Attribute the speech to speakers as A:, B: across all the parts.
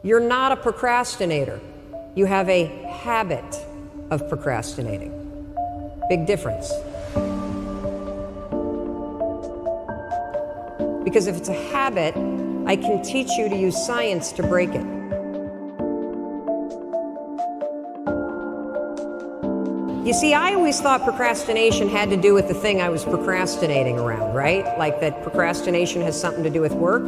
A: You're not a procrastinator. You have a habit of procrastinating. Big difference. Because if it's a habit, I can teach you to use science to break it. You see, I always thought procrastination had to do with the thing I was procrastinating around, right? Like that procrastination has something to do with work.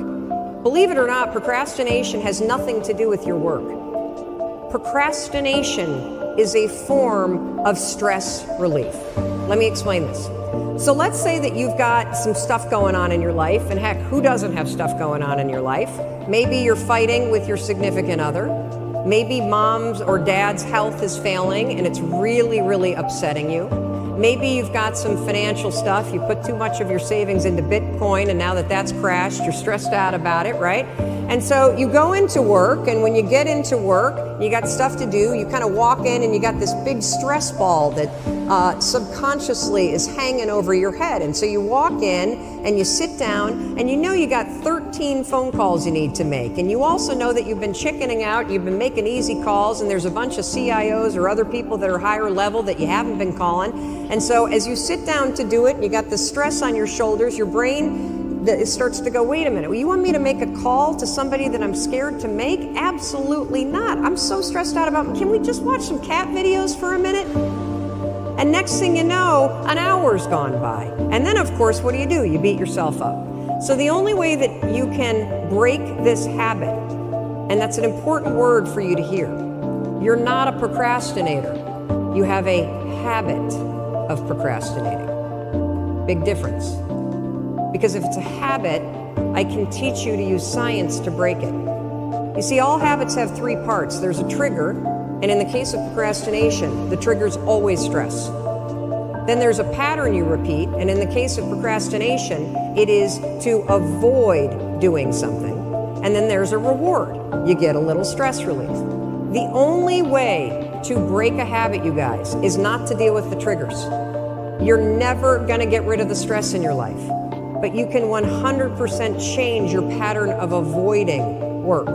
A: Believe it or not, procrastination has nothing to do with your work. Procrastination is a form of stress relief. Let me explain this. So let's say that you've got some stuff going on in your life, and heck, who doesn't have stuff going on in your life? Maybe you're fighting with your significant other. Maybe mom's or dad's health is failing and it's really, really upsetting you. Maybe you've got some financial stuff. You put too much of your savings into Bitcoin, and now that that's crashed, you're stressed out about it, right? And so you go into work, and when you get into work, you got stuff to do. You kind of walk in and you got this big stress ball that subconsciously is hanging over your head. And so you walk in and you sit down, and you know you got 13 phone calls you need to make. And you also know that you've been chickening out, you've been making easy calls, and there's a bunch of CIOs or other people that are higher level that you haven't been calling. And so as you sit down to do it, you got the stress on your shoulders, your brain it starts to go, wait a minute, well, you want me to make a call to somebody that I'm scared to make? Absolutely not. I'm so stressed out about, can we just watch some cat videos for a minute? And next thing you know, an hour's gone by. And then, of course, what do? You beat yourself up. So the only way that you can break this habit, and that's an important word for you to hear, you're not a procrastinator. You have a habit of procrastinating. Big difference. Because if it's a habit, I can teach you to use science to break it. You see, all habits have three parts. There's a trigger, and in the case of procrastination, the trigger's always stress. Then there's a pattern you repeat, and in the case of procrastination, it is to avoid doing something. And then there's a reward. You get a little stress relief. The only way to break a habit, you guys, is not to deal with the triggers. You're never going to get rid of the stress in your life, but you can 100% change your pattern of avoiding work.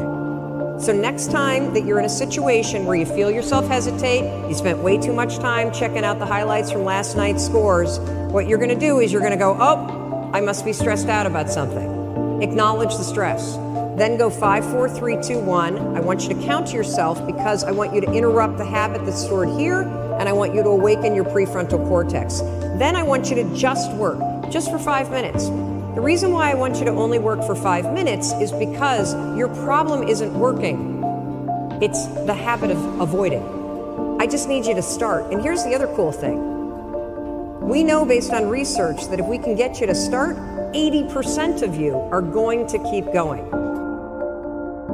A: So next time that you're in a situation where you feel yourself hesitate, you spent way too much time checking out the highlights from last night's scores, what you're going to do is you're going to go, oh, I must be stressed out about something. Acknowledge the stress. Then go 5, 4, 3, 2, 1. I want you to count to yourself because I want you to interrupt the habit that's stored here, and I want you to awaken your prefrontal cortex. Then I want you to just work, just for 5 minutes. The reason why I want you to only work for 5 minutes is because your problem isn't working. It's the habit of avoiding. I just need you to start. And here's the other cool thing. We know based on research that if we can get you to start, 80% of you are going to keep going.